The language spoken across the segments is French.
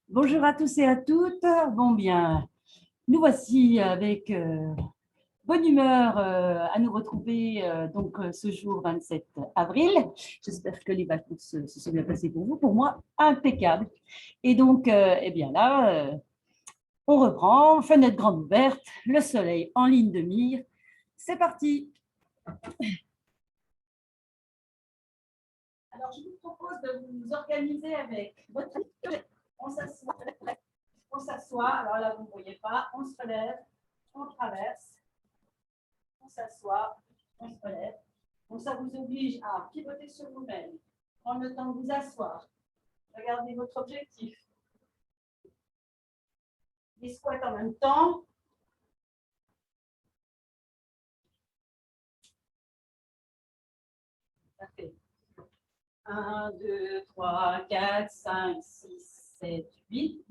Bonjour à tous et à toutes. Bon bien, nous voici avec bonne humeur à nous retrouver ce jour 27 avril. J'espère que les vacances se sont bien passées pour vous. Pour moi, impeccable. Et donc, eh bien là, on reprend, fenêtre grande ouverte, le soleil en ligne de mire. C'est parti. Alors, je vous propose de vous organiser avec votre on s'assoit. On s'assoit, alors là, vous ne voyez pas, on se relève, on traverse, on s'assoit, on se relève. Donc, ça vous oblige à pivoter sur vous-même, prendre le temps de vous asseoir, regardez votre objectif. Les squats en même temps. Ça fait 1, 2, 3, 4, 5, 6, 7, 8.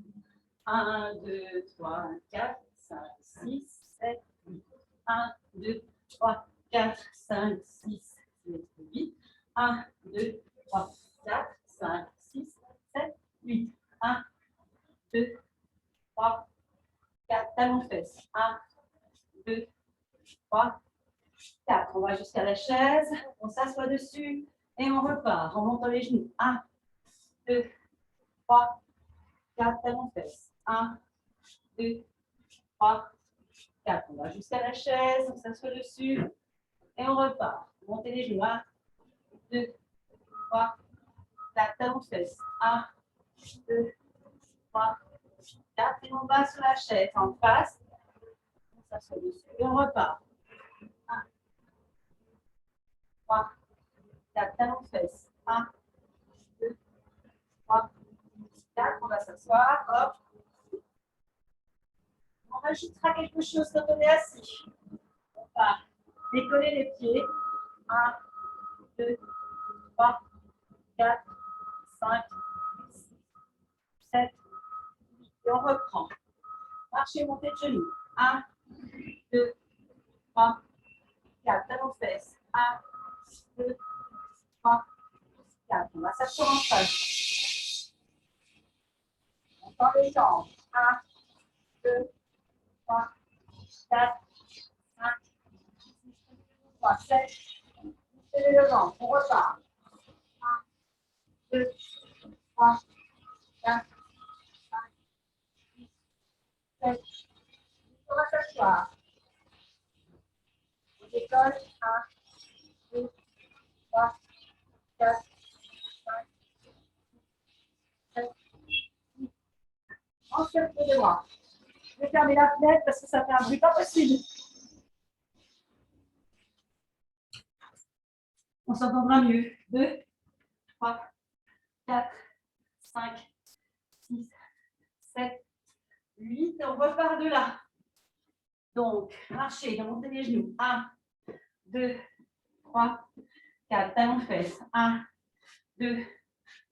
1, 2, 3, 4, 5, 6, 7, 8. 1, 2, 3, 4, 5, 6, 7, 8. 1, 2, 3, 4, 5, 6, 7, 8. 1, 2, 3, 4. Talons fesses. 1, 2, 3, 4. On va jusqu'à la chaise. On s'assoit dessus et on repart. On monte les genoux. 1, 2, 3, 4. Talons fesses. 1, 2, 3, 4. On va jusqu'à la chaise. On s'assoit dessus et on repart. Montez les genoux. 1, 2, 3, 4. Talons fesses. 1, 2, 3, 4. Et on va sur la chaise en face. On s'assoit dessus et on repart. 1, 3, 4. Talons fesses. 1, 2, 3, 4. On va s'asseoir. Hop. On rajoutera quelque chose quand on est assis. On va décoller les pieds. 1, 2, 3, 4, 5, 6, 7, 8. Et on reprend. Marchez, montez de genoux. 1, 2, 3, 4. Talons fesses. 1, 2, 3, 4. On va s'asseoir en face. On tend les jambes. 1, 2, 3, 4, 5, 6, 3, 7. Et le devant. On repart. 1, 2, 3, 4, 5, 6, 7. On va s'asseoir. On décolle. 1, 2, 3, 4, 5, 6, 7, 8. On se lève les bras. Je vais fermer la fenêtre parce que ça fait un bruit pas possible. On s'entendra mieux. 2, 3, 4, 5, 6, 7, 8. On repart de là. Donc, marchez, montez les genoux. 1, 2, 3, 4. Talons fesses. 1, 2,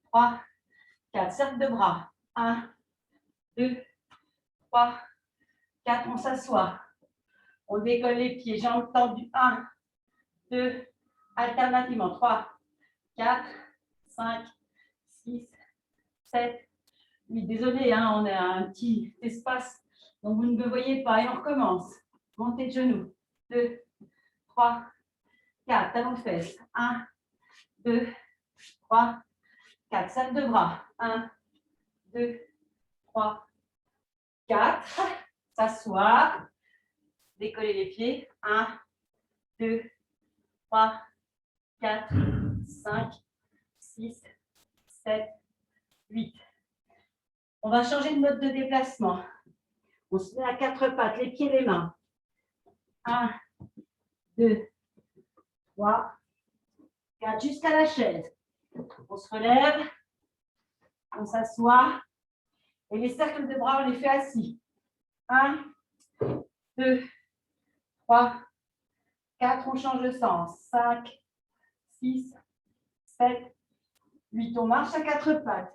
3, 4. Cercle de bras. 1, 2, 3, 4. On s'assoit. On décolle les pieds. Jambes tendues. 1, 2, alternativement. 3, 4, 5, 6, 7, 8. Désolé, hein, on a un petit espace, donc vous ne me voyez pas. Et on recommence. Montez de genoux. 2, 3, 4. Talons fesses. 1, 2, 3, 4. Cercle de bras. 1, 2, 3, 4. S'asseoir. Décoller les pieds. 1, 2, 3, 4, 5, 6, 7, 8. On va changer de mode de déplacement. On se met à quatre pattes, les pieds, les mains. 1, 2, 3, 4, jusqu'à la chaise. On se relève, on s'assoit. Et les cercles de bras, on les fait assis. 1, 2, 3, 4, on change de sens. 5, 6, 7, 8. On marche à quatre pattes.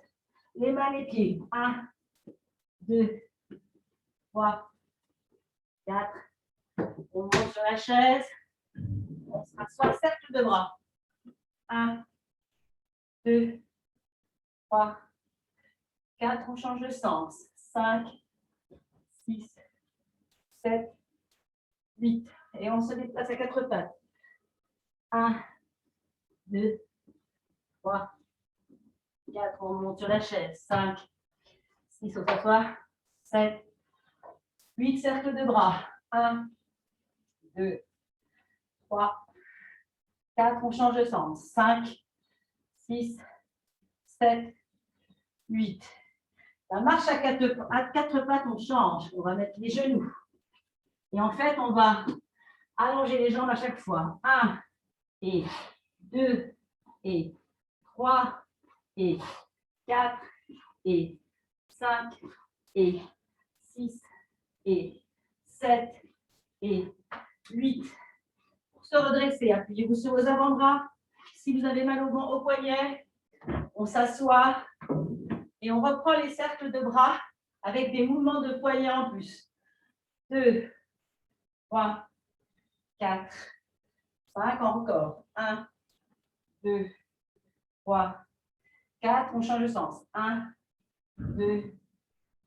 Les mains, les pieds. 1, 2, 3, 4. On monte sur la chaise. On s'assoit, cercle de bras. 1, 2, 3, 4, on change de sens. 5, 6, 7, 8. Et on se déplace à 4 pattes. 1, 2, 3, 4, on monte sur la chaise. 5, 6, on s'assoit. 7, 8, cercle de bras. 1, 2, 3, 4, on change de sens. 5, 6, 7, 8. La marche à quatre pattes, on change. On va mettre les genoux. Et en fait, on va allonger les jambes à chaque fois. 1 et 2 et 3 et 4 et 5 et 6 et 7 et 8. Pour se redresser, appuyez-vous sur vos avant-bras. Si vous avez mal au poignet, on s'assoit et on reprend les cercles de bras avec des mouvements de poignet en plus. 2, 3, 4, 5, encore. 1, 2, 3, 4, on change de sens. 1, 2,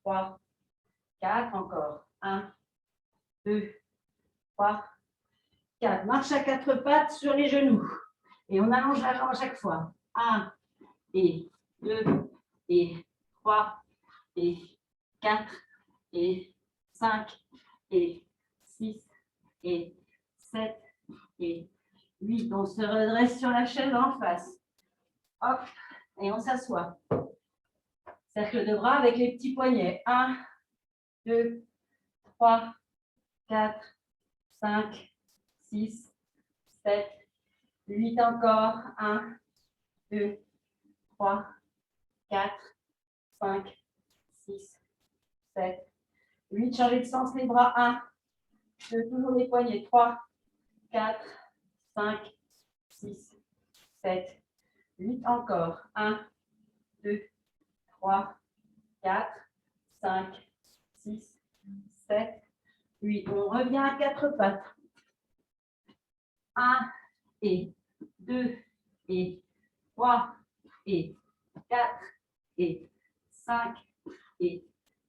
3, 4, encore. 1, 2, 3, 4. Marche à 4 pattes sur les genoux. Et on allonge la jambe à chaque fois. 1 et 2 et 3 et 4 et 5 et 6 et 7 et 8. On se redresse sur la chaise en face. Hop, et on s'assoit. Cercle de bras avec les petits poignets. 1, 2, 3, 4, 5, 6, 7, 8 encore. 1, 2, 3, 4, 5, 6, 7, 8. Changez de sens les bras. 1, 2, toujours les poignets. 3, 4, 5, 6, 7, 8 encore. 1, 2, 3, 4, 5, 6, 7, 8. On revient à 4 pattes. 1 et 2 et 3 et 4 et 5 et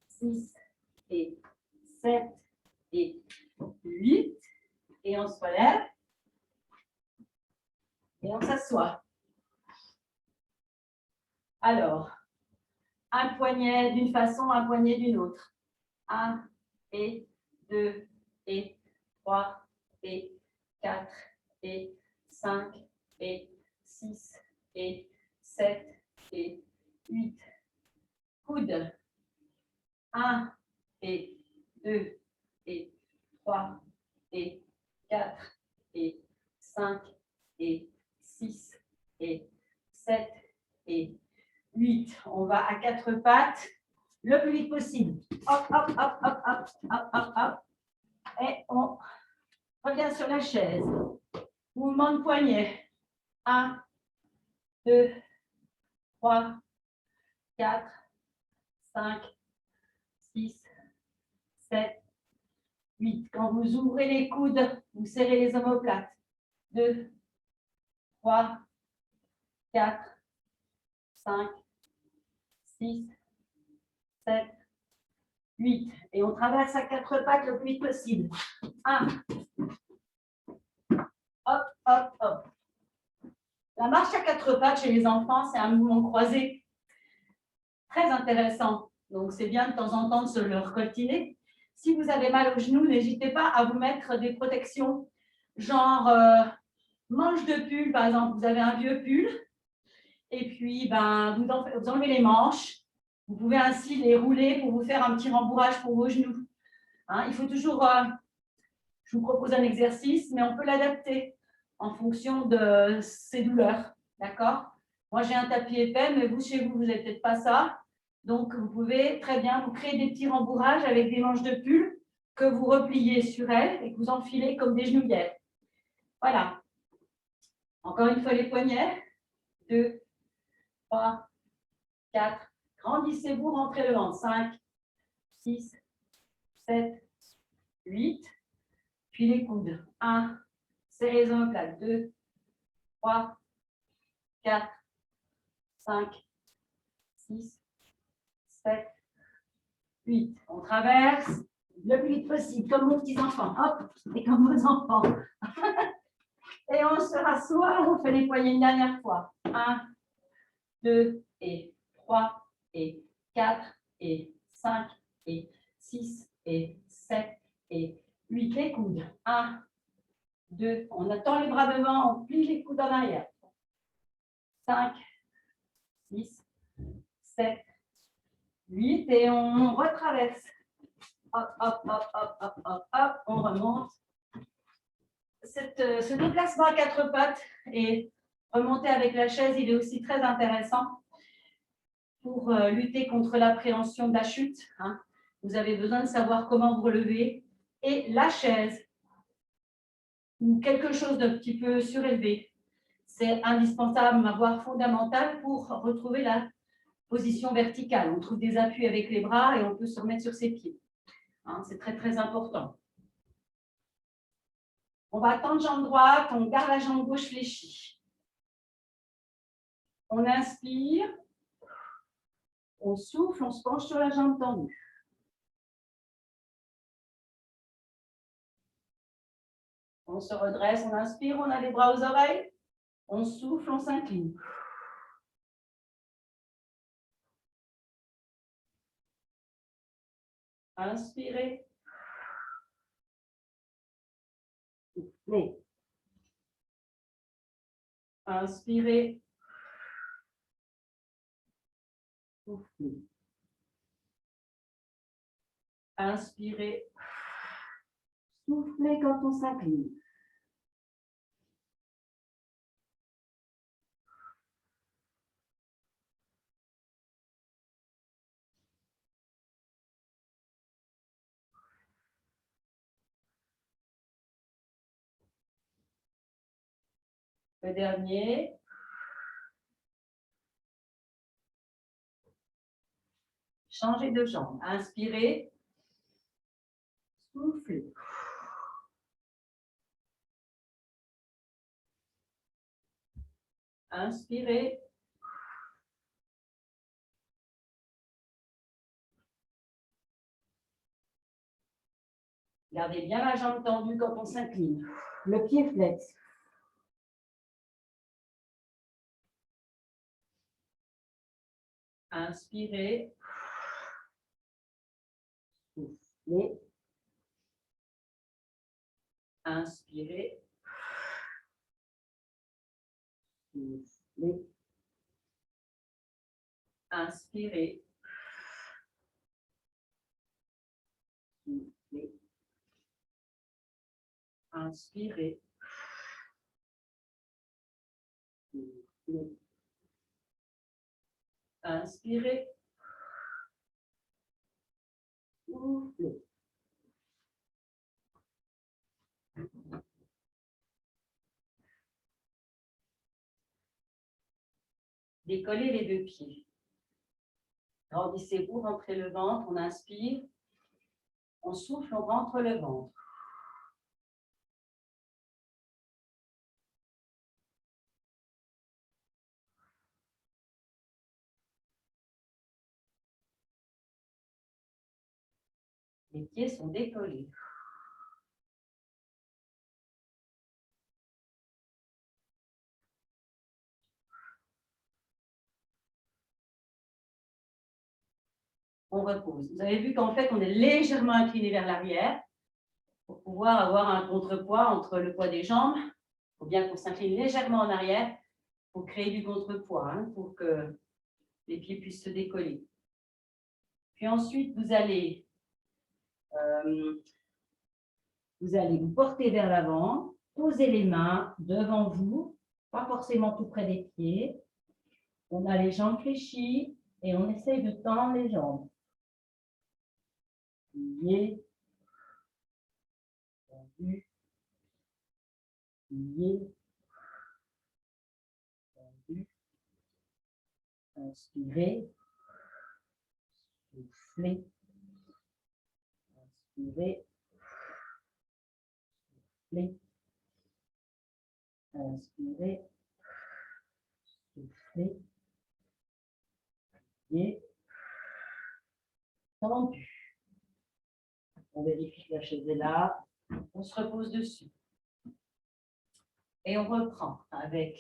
6 et 7 et 8. Et on se relève. Et on s'assoit. Alors, un poignet d'une façon, un poignet d'une autre. 1 et 2 et 3 et 4 et 5 et 6 et 7 et 8. Coude. 1 et 2 et 3 et 4 et 5 et 6 et 7 et 8. On va à 4 pattes le plus vite possible. Hop, hop, hop, hop, hop, hop, hop, hop. Et on revient sur la chaise. Mouvement de poignet. 1, 2, 3, 4, 5, 6, 7, 8. Quand vous ouvrez les coudes, vous serrez les omoplates. 2, 3, 4, 5, 6, 7, 8. Et on traverse à 4 pattes le plus vite possible. 1. Hop, hop, hop. La marche à 4 pattes chez les enfants, c'est un mouvement croisé très intéressant. Donc, c'est bien de temps en temps de se le recoltiner. Si vous avez mal aux genoux, n'hésitez pas à vous mettre des protections, genre manche de pull, par exemple. Vous avez un vieux pull, et puis vous enlevez les manches. Vous pouvez ainsi les rouler pour vous faire un petit rembourrage pour vos genoux. Hein, il faut toujours, je vous propose un exercice, mais on peut l'adapter en fonction de ses douleurs. D'accord? Moi, j'ai un tapis épais, mais vous, chez vous, vous n'avez peut-être pas ça. Donc, vous pouvez très bien vous créer des petits rembourrages avec des manches de pull que vous repliez sur elles et que vous enfilez comme des genouillères. Voilà. Encore une fois, les poignets. 2, 3, 4. Grandissez-vous, rentrez le ventre. 5, 6, 7, 8. Puis les coudes. 1, serrez les omoplates. 2, 3, 4, 5, 6, 7, 8. On traverse le plus vite possible, comme vos petits-enfants. Hop, et comme vos enfants. Et on se rassoit, on fait les poignets une dernière fois. 1, 2, et 3, et 4, et 5, et 6, et 7, et 8. Les coudes. 1, 2, on attend les bras devant, on plie les coudes en arrière. 5, 6, 7, 8, et on retraverse. Hop, hop, hop, hop, hop, hop, hop, on remonte. Ce déplacement à quatre pattes et remonter avec la chaise, il est aussi très intéressant pour lutter contre l'appréhension de la chute. Hein. Vous avez besoin de savoir comment vous relever. Et la chaise, ou quelque chose d'un petit peu surélevé, c'est indispensable, voire fondamental pour retrouver la position verticale. On trouve des appuis avec les bras et on peut se remettre sur ses pieds. Hein, c'est très, très important. On va tendre jambe droite, on garde la jambe gauche fléchie. On inspire, on souffle, on se penche sur la jambe tendue. On se redresse, on inspire, on a les bras aux oreilles. On souffle, on s'incline. Inspirez. Soufflez. Inspirez. Soufflez. Inspirez. Soufflez quand on s'incline. Le dernier. Changez de jambe. Inspirez. Soufflez. Inspirez. Gardez bien la jambe tendue quand on s'incline. Le pied flex. Inspirez. Soufflez. Inspirez. Soufflez. Inspirez. Soufflez. Inspirez. Soufflez. Inspirez. Soufflez. Décollez les deux pieds. Grandissez-vous, rentrez le ventre, on inspire. On souffle, on rentre le ventre. Les pieds sont décollés. On repose. Vous avez vu qu'en fait, on est légèrement incliné vers l'arrière pour pouvoir avoir un contrepoids entre le poids des jambes. Il faut bien qu'on s'incline légèrement en arrière pour créer du contrepoids, hein, pour que les pieds puissent se décoller. Puis ensuite, vous allez vous porter vers l'avant, poser les mains devant vous, pas forcément tout près des pieds. On a les jambes fléchies et on essaye de tendre les jambes. Plié, tendu, plié, tendu. Inspirez, soufflez, inspirez, soufflez, inspirez, soufflez, plié, tendu, inspirez, soufflez, inspirez, soufflez, inspirez, soufflez, inspirez, soufflez, inspirez, soufflez, inspirez, soufflez, inspirez, soufflez, inspirez, soufflez, inspirez, soufflez, inspirez, soufflez, inspirez, soufflez, tendu. On vérifie que la chaise est là. On se repose dessus. Et on reprend avec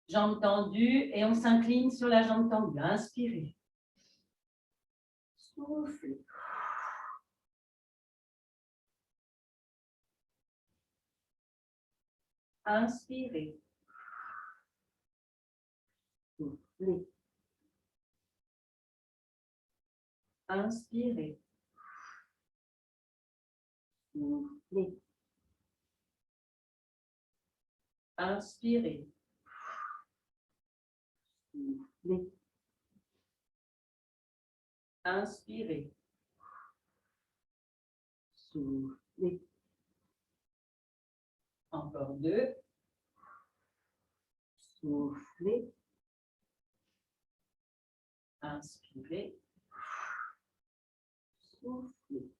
jambes tendues et on s'incline sur la jambe tendue. Inspirez. Soufflez. Inspirez. Soufflez. Inspirez. Soufflez. Inspirez. Soufflez. Inspirez. Soufflez. Encore 2. Soufflez. Inspirez. Soufflez.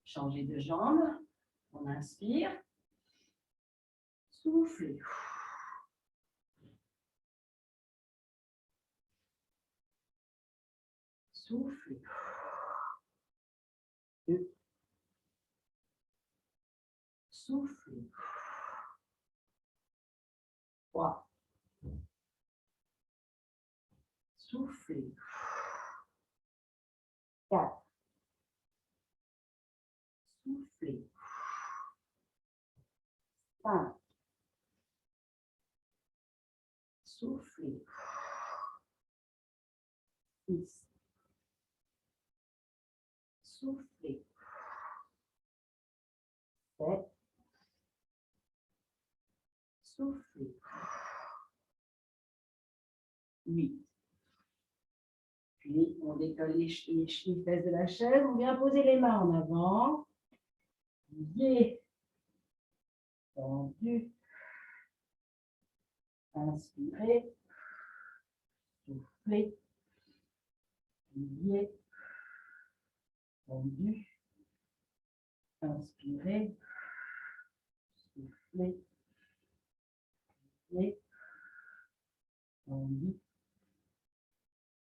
Changez de jambe. On inspire. Soufflez. Soufflez. 2. Soufflez. 3. Soufflez. 4. Soufflez. 5. Soufflez. 6. Soufflez. 7. Soufflez. 8. Puis, on décolle les fesses de la chaise. On vient poser les mains en avant. Plié. Tendu. Inspirez. Soufflez. Plié. Tendu. Inspirez. Soufflez. Plié. Tendu.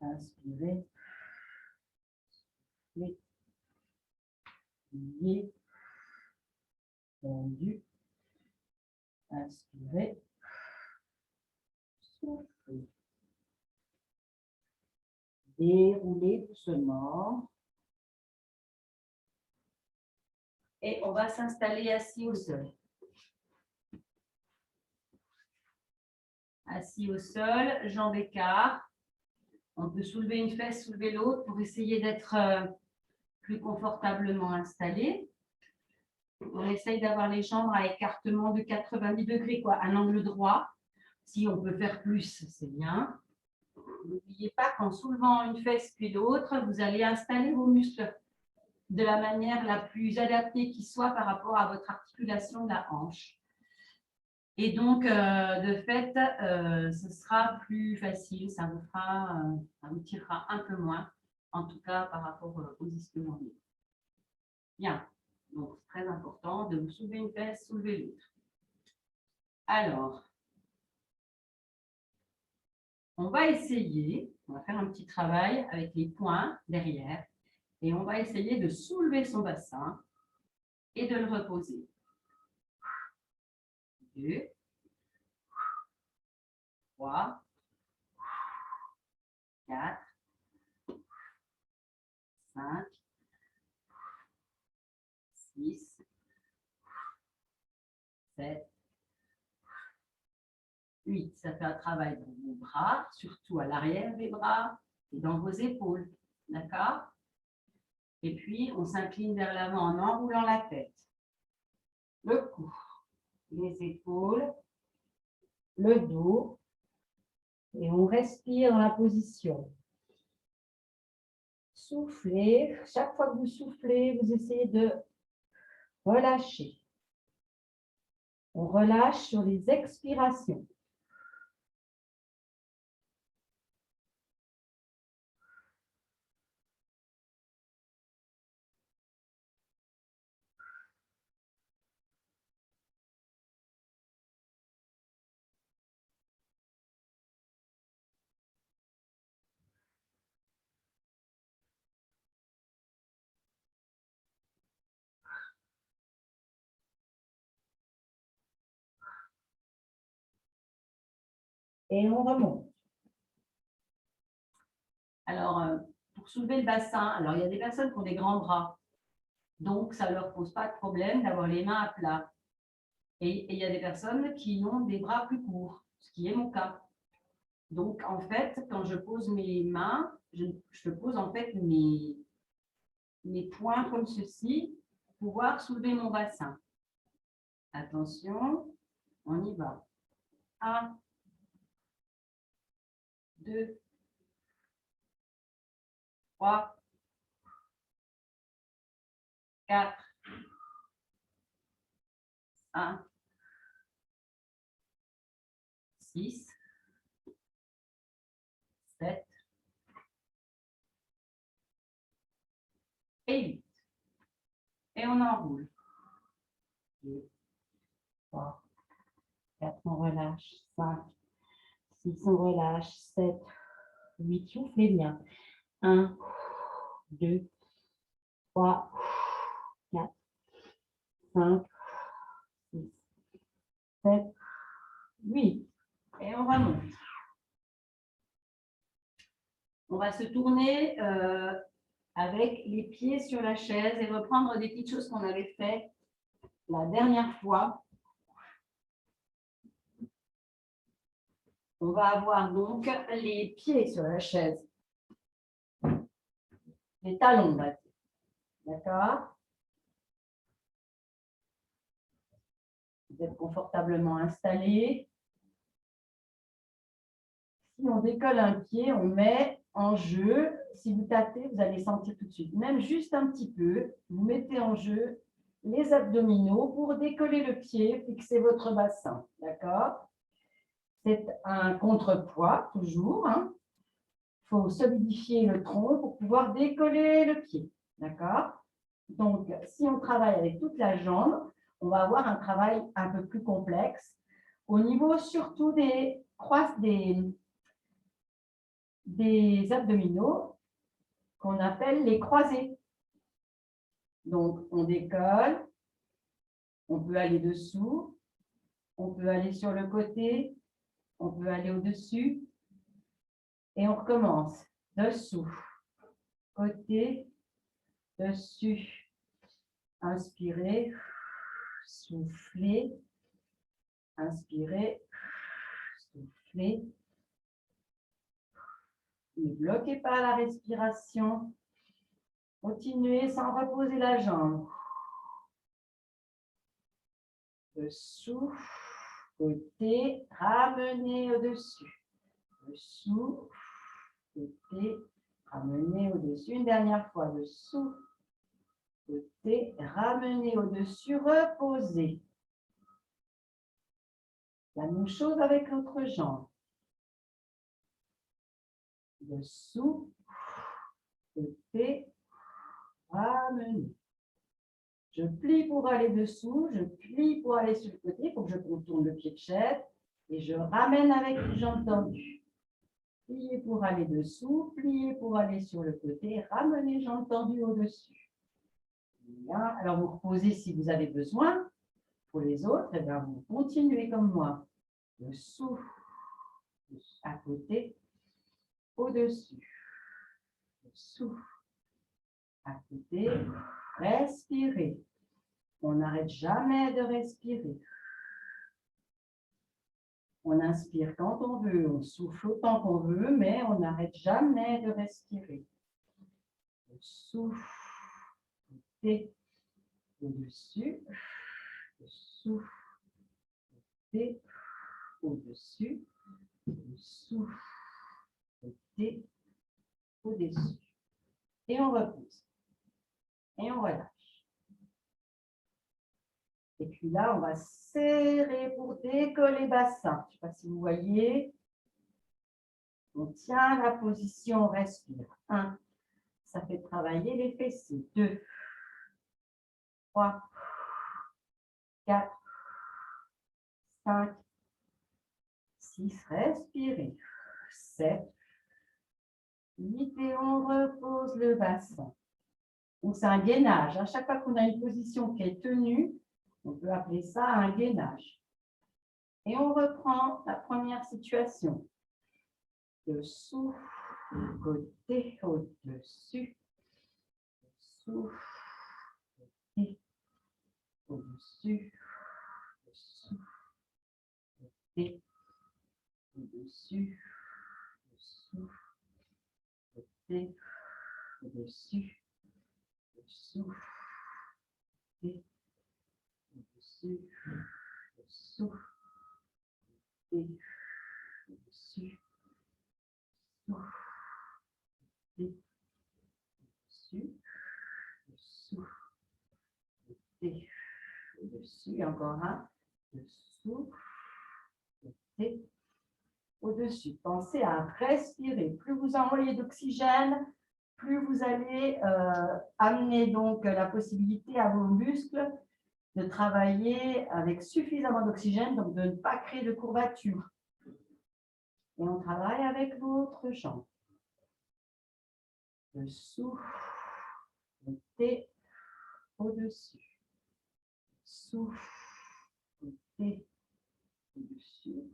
Inspirez. Soufflez. Plié. Tendu. Inspirez. Soufflez. Déroulez doucement. Et on va s'installer assis au sol. Assis au sol, jambes écart. On peut soulever une fesse, soulever l'autre pour essayer d'être plus confortablement installé. On essaye d'avoir les jambes à écartement de 90 degrés, quoi, un angle droit. Si on peut faire plus, c'est bien. N'oubliez pas qu'en soulevant une fesse puis l'autre, vous allez installer vos muscles de la manière la plus adaptée qui soit par rapport à votre articulation de la hanche. Et donc, de fait, ce sera plus facile, ça vous tirera un peu moins, en tout cas par rapport aux ischio. Bien, donc c'est très important de vous soulever une fesse, soulever l'autre. Alors, on va essayer, on va faire un petit travail avec les poings derrière, et on va essayer de soulever son bassin et de le reposer. 2, 3, 4, 5, 6, 7, 8. Ça fait un travail dans vos bras, surtout à l'arrière des bras et dans vos épaules. D'accord? Et puis, on s'incline vers l'avant en enroulant la tête. Le cou, les épaules, le dos. Et on respire dans la position. Soufflez. Chaque fois que vous soufflez, vous essayez de relâcher. On relâche sur les expirations. Et on remonte. Alors, pour soulever le bassin, alors il y a des personnes qui ont des grands bras. Donc, ça ne leur pose pas de problème d'avoir les mains à plat. Et il y a des personnes qui ont des bras plus courts, ce qui est mon cas. Donc, en fait, quand je pose mes mains, je pose en fait mes poings comme ceci pour pouvoir soulever mon bassin. Attention, on y va. 1, 2, 3, 4, 5, 6, 7 et 8. Et on enroule. 2, 3, 4, on relâche. 5, 6, on relâche. 7, 8, soufflez bien. 1, 2, 3, 4, 5, 6, 7, 8. Et on remonte. On va se tourner avec les pieds sur la chaise et reprendre des petites choses qu'on avait fait la dernière fois. On va avoir donc les pieds sur la chaise. Les talons, on va dire. D'accord? Vous êtes confortablement installés. Si on décolle un pied, on met en jeu. Si vous tâtez, vous allez sentir tout de suite. Même juste un petit peu, vous mettez en jeu les abdominaux pour décoller le pied, fixer votre bassin. D'accord? C'est un contrepoids, toujours. Il faut solidifier le tronc pour pouvoir décoller le pied. D'accord? Donc, si on travaille avec toute la jambe, on va avoir un travail un peu plus complexe au niveau surtout des abdominaux qu'on appelle les croisés. Donc, on décolle, on peut aller dessous, on peut aller sur le côté, on peut aller au-dessus et on recommence. Dessous, côté, dessus. Inspirez, soufflez, inspirez, soufflez. Ne bloquez pas la respiration. Continuez sans reposer la jambe. Dessous, côté, ramenez au-dessus. Dessous, côté, ramenez au-dessus. Une dernière fois, dessous, côté, ramenez au-dessus, reposez. La même chose avec l'autre jambe. Dessous, côté, ramenez. Je plie pour aller dessous, je plie pour aller sur le côté, il faut que je contourne le pied de chaise et je ramène avec les jambes tendues. Pliez pour aller dessous, pliez pour aller sur le côté, ramenez les jambes tendues au-dessus. Bien. Alors vous reposez si vous avez besoin. Pour les autres, eh bien, vous continuez comme moi. Dessous, à côté, au-dessus. Dessous, à côté, respirez. On n'arrête jamais de respirer. On inspire quand on veut, on souffle autant qu'on veut, mais on n'arrête jamais de respirer. On souffle, côté, au-dessus, on souffle, côté, au-dessus, on souffle, côté, au-dessus. Et on repousse. Et on relâche. Et puis là, on va serrer pour décoller bassin. Je ne sais pas si vous voyez. On tient la position, on respire. 1, ça fait travailler les fessiers. 2, 3, 4, 5, 6, respirez. 7, 8 et on repose le bassin. Donc c'est un gainage. À chaque fois qu'on a une position qui est tenue, on peut appeler ça un gainage. Et on reprend la première situation. Dessous, côté, au-dessus. Dessous, côté, au-dessus. Dessous, côté, au-dessus. Dessous, côté, au-dessus. Dessous, côté, au-dessus. Dessous, côté, au-dessus. Et dessus, dessous, et au-dessus, encore un, dessous, et au-dessus. Pensez à respirer. Plus vous envoyez d'oxygène, plus vous allez amener donc la possibilité à vos muscles de travailler avec suffisamment d'oxygène, donc de ne pas créer de courbature. Et on travaille avec l'autre jambe. Dessous, côté, au-dessus. Souffle, côté, au-dessus.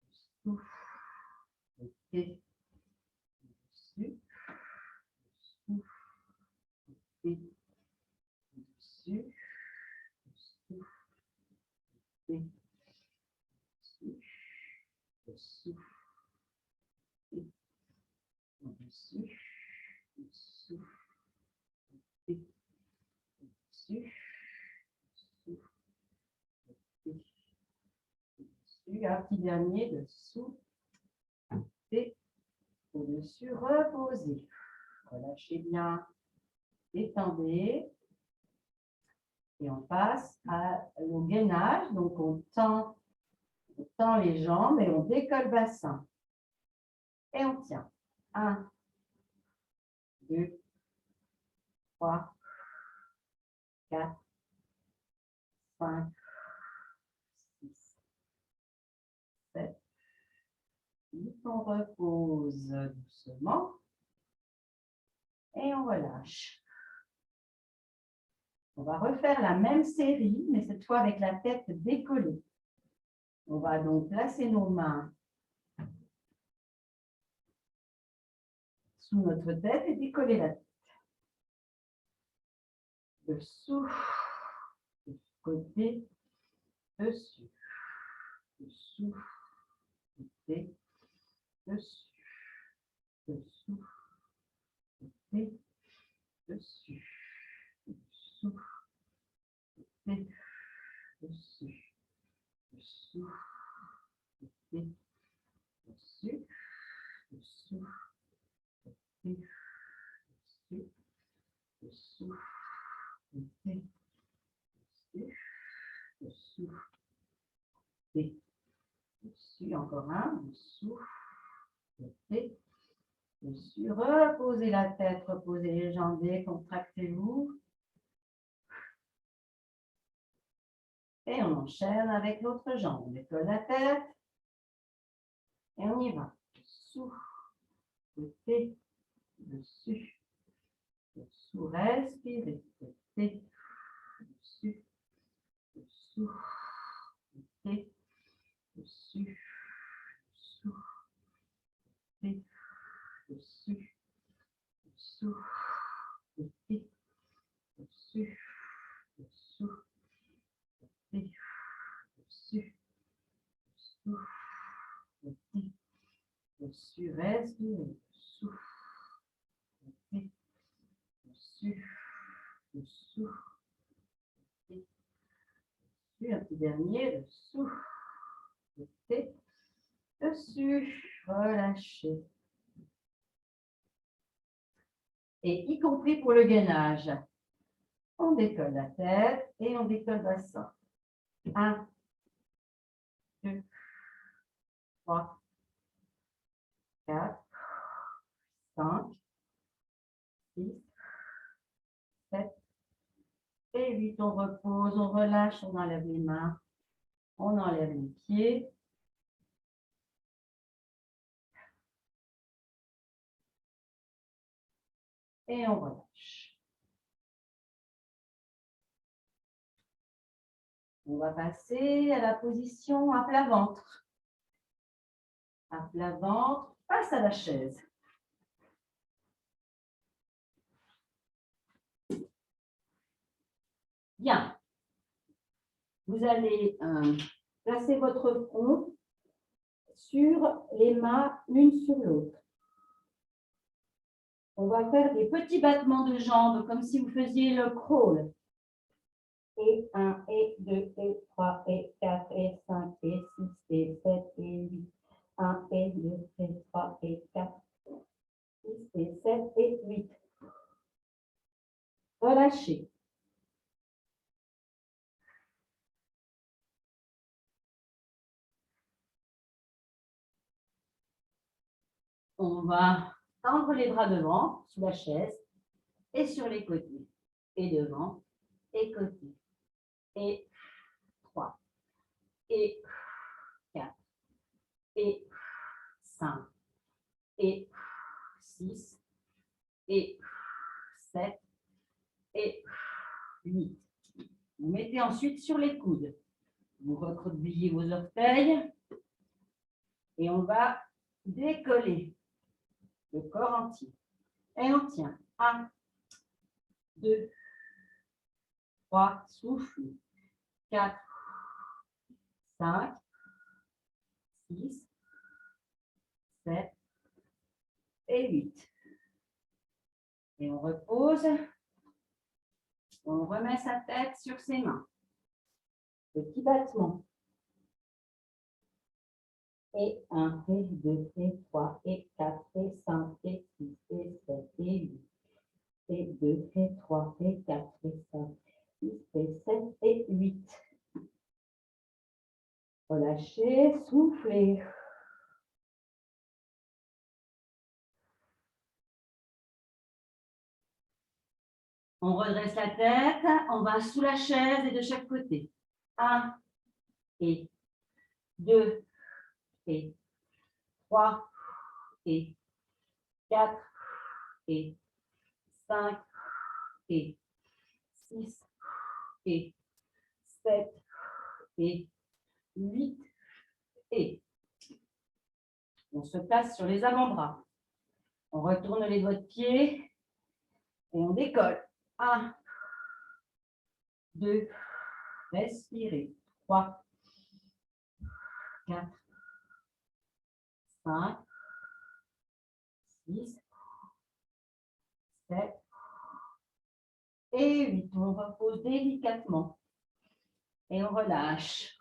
Souffle, côté, au-dessus. Souffle, côté, au-dessus. Souffle, côté, au-dessus. Souffle, côté, au-dessus. Souffle, côté, au-dessus. Souffle, côté, au-dessus. Un petit dernier dessous, côté, au-dessus. Reposez. Relâchez bien. Étendez. Et on passe au gainage. Donc, on tend les jambes et on décolle le bassin. Et on tient. 1, 2, 3, 4, 5, 6, 7, 8. On repose doucement. Et on relâche. On va refaire la même série, mais cette fois avec la tête décollée. On va donc placer nos mains sous notre tête et décoller la tête. Dessous, côté, dessus. Dessous, côté, dessus. Dessous, côté, dessus. Dessous, côté, dessus. Dessous, côté, dessus. Dessous, côté, dessus. Dessous, côté, dessus. Dessous, côté, dessus. Encore un. Dessous, côté, dessus. Reposez la tête, reposez les jambes, contractez-vous. Et on enchaîne avec l'autre jambe. On décolle la tête. Et on y va. Dessous, côté, dessus. Dessous, respirez. Côté, dessus. Dessous, côté, dessus. Dessous, côté, dessus. Dessous, côté, dessus. Dessous, côté, dessus. Dessous, côté, dessus. Respirez. Souffle. Côté, dessus. Dessous. Côté, dessus. Un petit dernier. Dessous. Côté, dessus. Relâchez. Et y compris pour le gainage. On décolle la tête et on décolle le bassin. 1, 2, 3, 4, 5, 6, 7 et 8. On repose, on relâche, on enlève les mains, on enlève les pieds. Et on relâche. On va passer à la position à plat ventre. À plat ventre, face à la chaise. Bien. Vous allez placer votre front sur les mains l'une sur l'autre. On va faire des petits battements de jambes comme si vous faisiez le crawl. Et 1, et 2, et 3, et 4, et 5, et 6, et 7, et 8. 1, et 2, et 3, et 4, 6, et 7, et 8. Relâchez. On va tendre les bras devant, sous la chaise, et sur les côtés. Et devant, et côté. Et 3, et 4, et 5, et 6, et 7, et 8. Vous mettez ensuite sur les coudes. Vous recroquevillez vos orteils et on va décoller le corps entier. Et on tient. 1, 2, 3, souffle. 4, 5, 6, 7 et 8. Et on repose. On remet sa tête sur ses mains. Petit battement. Et 1, et 2, et 3, et 4, et 5, et 6, et 7, et 8. Et 2, et 3, et 4, et 5, 6, et 7, et 8. Relâchez, soufflez. On redresse la tête, on va sous la chaise et de chaque côté. 1, et 2, et 3, et 4, et 5, et 6, et 7, et 8, et on se place sur les avant-bras. On retourne les doigts de pied et on décolle. 1, 2, respirez. 3, 4, 5, 6, 7 et 8. On repose délicatement et on relâche.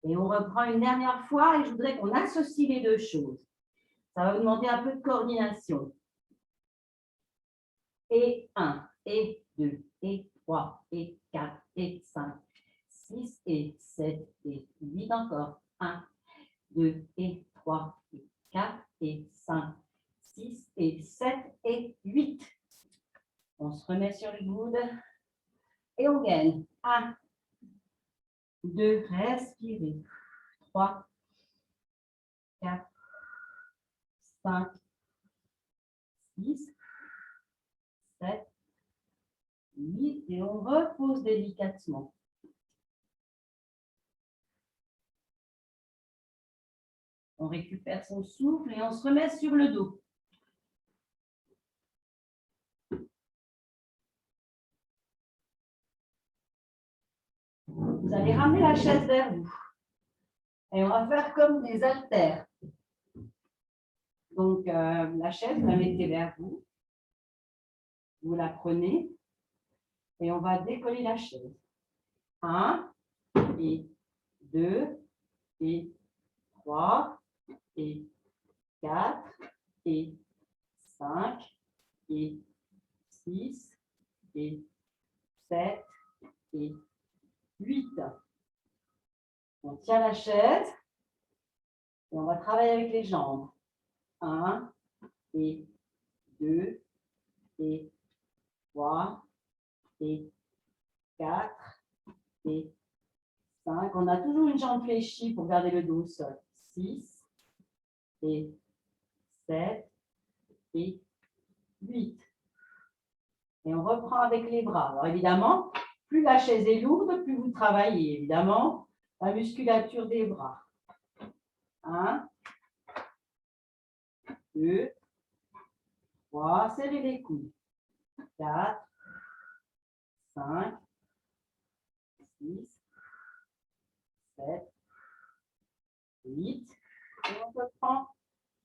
Et on reprend une dernière fois et je voudrais qu'on associe les deux choses. Ça va vous demander un peu de coordination. Et 1, et 2, et 3, et 4, et 5, 6, et 7, et 8 encore. 1, 2, et 3, et 4, et 5, 6, et 7, et 8. On se remet sur le coude et on gagne. 1, 2, respirez. 3, 4, 5, 6, 7, 8 et on repose délicatement. On récupère son souffle et on se remet sur le dos. Vous allez ramener la chaise vers vous. Et on va faire comme des haltères. Donc, la chaise, vous la mettez vers vous. Vous la prenez et on va décoller la chaise. 1, et 2, et 3, et 4, et 5, et 6, et 7 et 8. On tient la chaise et on va travailler avec les jambes. 1 et 2 et 3 et 4 et 5. On a toujours une jambe fléchie pour garder le dos au sol. 6 et 7 et 8. Et on reprend avec les bras. Alors évidemment, plus la chaise est lourde, plus vous travaillez évidemment la musculature des bras. 1, 2, 3, serrez les coudes. 4, 5, 6, 7, 8. Et on reprend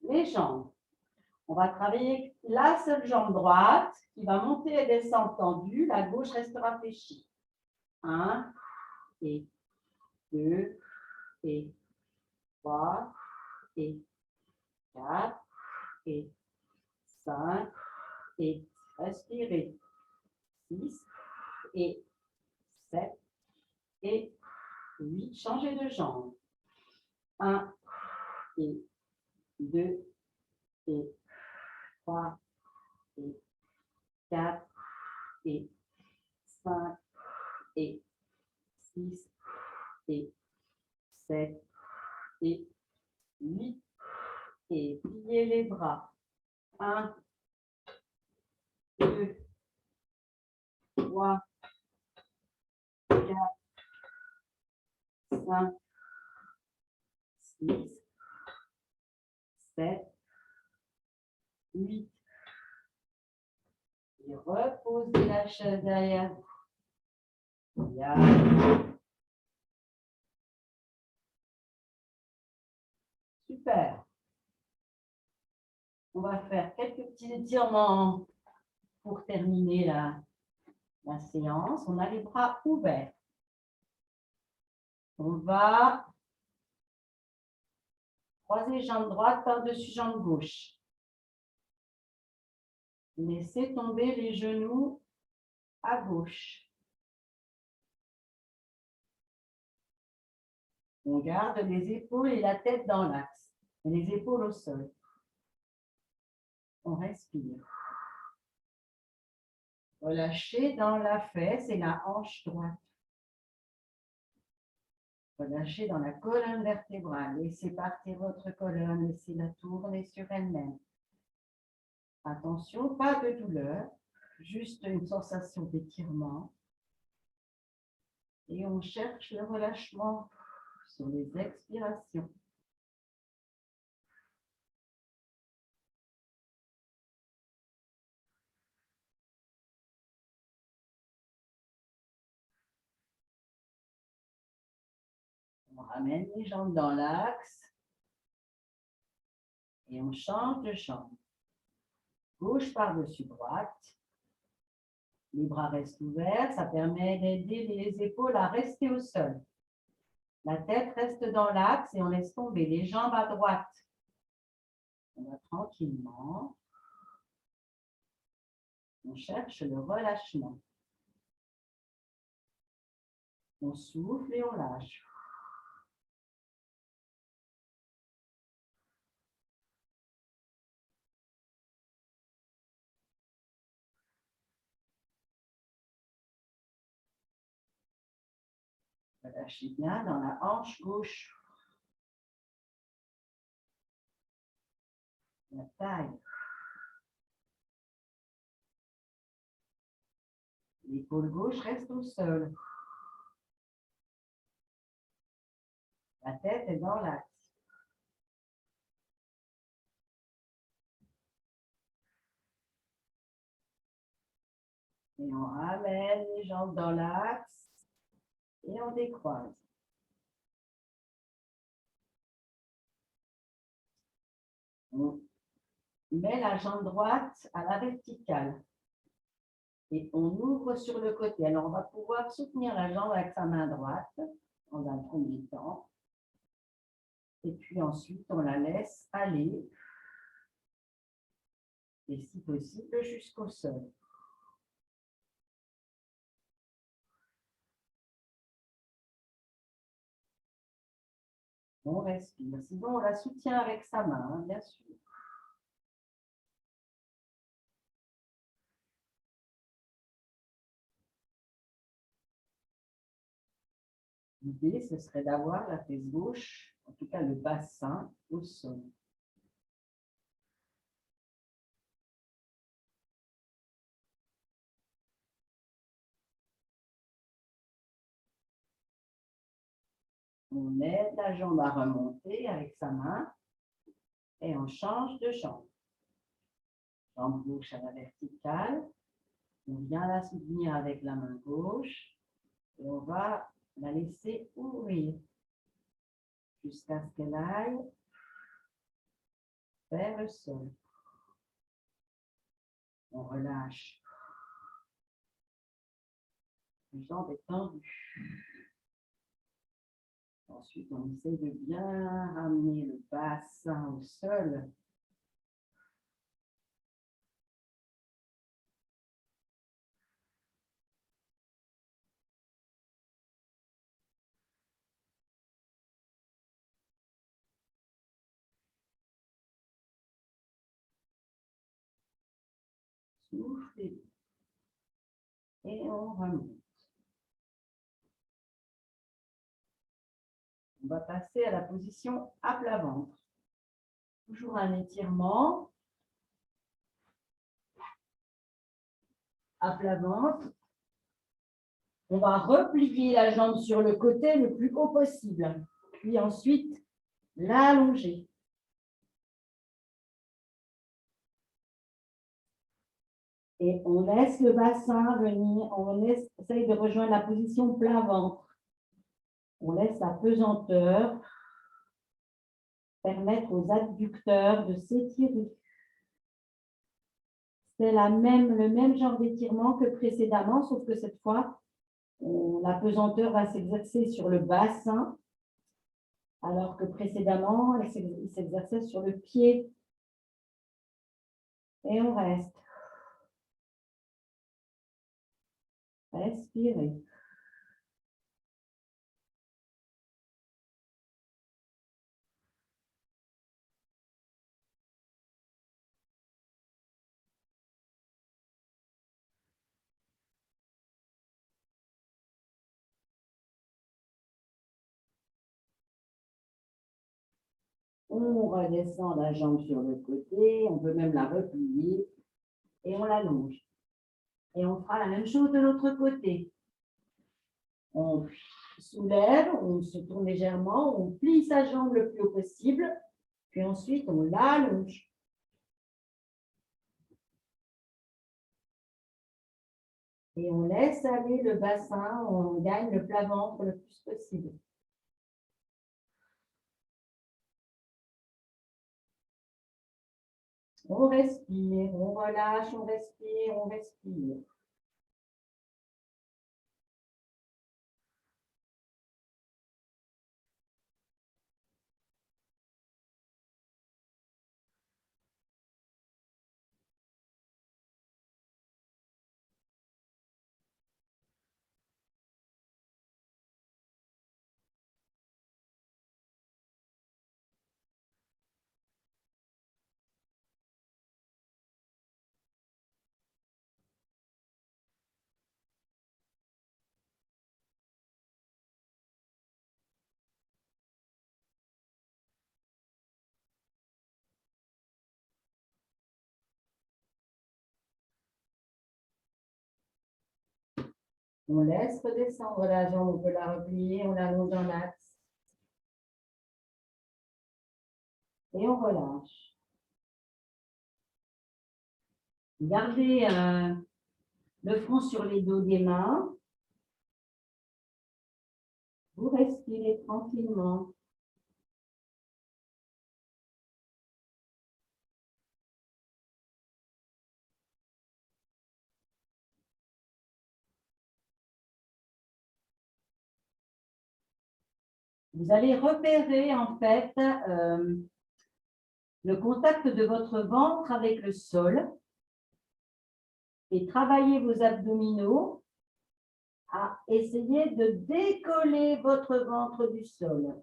les jambes. On va travailler la seule jambe droite qui va monter et descendre tendue. La gauche restera fléchie. 1 et 2 et 3 et 4 et 5 et respirez. 6 et 7 et 8. Changez de jambe. 1 et 2 et 3 et 4 et 5 et 6 et 7 et 8. Et pliez les bras. 1, 2, 3, 4, 5, 6, 7, 8. Et reposez la chaise derrière vous. Bien. Super. On va faire quelques petits étirements pour terminer la séance. On a les bras ouverts. On va croiser jambe droite par-dessus jambe gauche. Laissez tomber les genoux à gauche. On garde les épaules et la tête dans l'axe. Et les épaules au sol. On respire. Relâchez dans la fesse et la hanche droite. Relâchez dans la colonne vertébrale. Laissez partir votre colonne. Laissez-la tourner sur elle-même. Attention, pas de douleur. Juste une sensation d'étirement. Et on cherche le relâchement sur les expirations. On ramène les jambes dans l'axe. Et on change de jambe. Gauche par-dessus droite. Les bras restent ouverts. Ça permet d'aider les épaules à rester au sol. La tête reste dans l'axe et on laisse tomber les jambes à droite. On va tranquillement. On cherche le relâchement. On souffle et on lâche. Relâchez bien dans la hanche gauche. La taille. L'épaule gauche reste au sol. La tête est dans l'axe. Et on ramène les jambes dans l'axe et on décroise. On met la jambe droite à la verticale. Et on ouvre sur le côté. Alors, on va pouvoir soutenir la jambe avec sa main droite dans un premier temps. Et puis ensuite, on la laisse aller. Et si possible, jusqu'au sol. On respire. Sinon, on la soutient avec sa main, hein, bien sûr. L'idée, ce serait d'avoir la fesse gauche, en tout cas le bassin, au sol. On aide la jambe à remonter avec sa main et on change de jambe. Jambe gauche à la verticale. On vient la soutenir avec la main gauche et on va la laisser ouvrir jusqu'à ce qu'elle aille vers le sol. On relâche. La jambe est tendue. Ensuite, on essaie de bien ramener le bassin au sol. Soufflez. Et on remonte. On va passer à la position à plat ventre. Toujours un étirement. À plat ventre. On va replier la jambe sur le côté le plus haut possible. Puis ensuite, l'allonger. Et on laisse le bassin venir. On essaye de rejoindre la position plat ventre. On laisse la pesanteur permettre aux adducteurs de s'étirer. C'est le même genre d'étirement que précédemment, sauf que cette fois, la pesanteur va s'exercer sur le bassin, alors que précédemment, elle s'exerçait sur le pied. Et on reste. Respirez. On redescend la jambe sur le côté, on peut même la replier et on l'allonge. Et on fera la même chose de l'autre côté. On soulève, on se tourne légèrement, on plie sa jambe le plus haut possible, puis ensuite on l'allonge. Et on laisse aller le bassin, on gagne le plat ventre le plus possible. On respire, on relâche, on respire, on respire. On laisse redescendre la jambe, on peut la replier, on l'allonge dans l'axe. Et on relâche. Gardez le front sur les dos des mains. Vous respirez tranquillement. Vous allez repérer en fait le contact de votre ventre avec le sol et travailler vos abdominaux à essayer de décoller votre ventre du sol.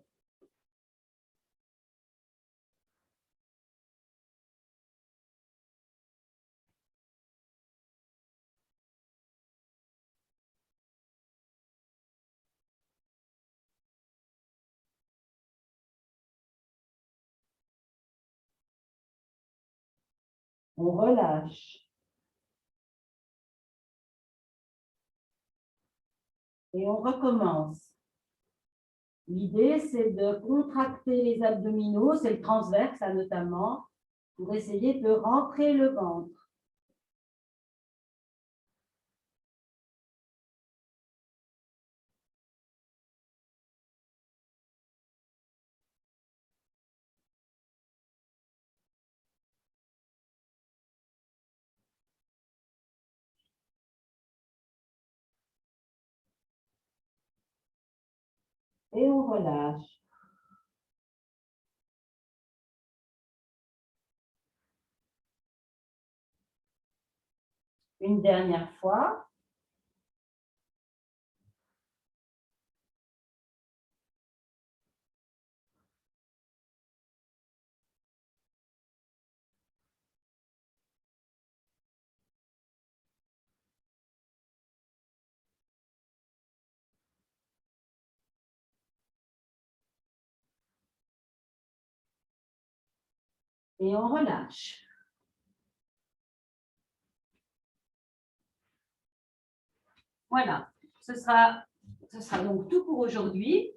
On relâche. Et on recommence. L'idée, c'est de contracter les abdominaux, c'est le transverse notamment, pour essayer de rentrer le ventre. Et on relâche. Une dernière fois. Et on relâche. Voilà, ce sera donc tout pour aujourd'hui.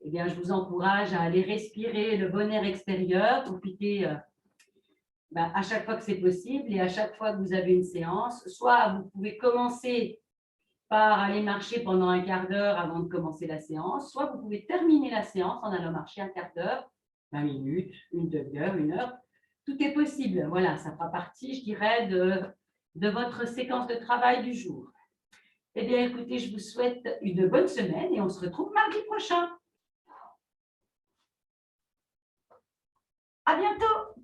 Eh bien, je vous encourage à aller respirer le bon air extérieur, profiter à chaque fois que c'est possible et à chaque fois que vous avez une séance. Soit vous pouvez commencer par aller marcher pendant un quart d'heure avant de commencer la séance, soit vous pouvez terminer la séance en allant marcher un quart d'heure, 20 minutes, une demi-heure, une heure. Tout est possible. Voilà, ça fera partie, je dirais, de votre séquence de travail du jour. Eh bien, écoutez, je vous souhaite une bonne semaine et on se retrouve mardi prochain. À bientôt!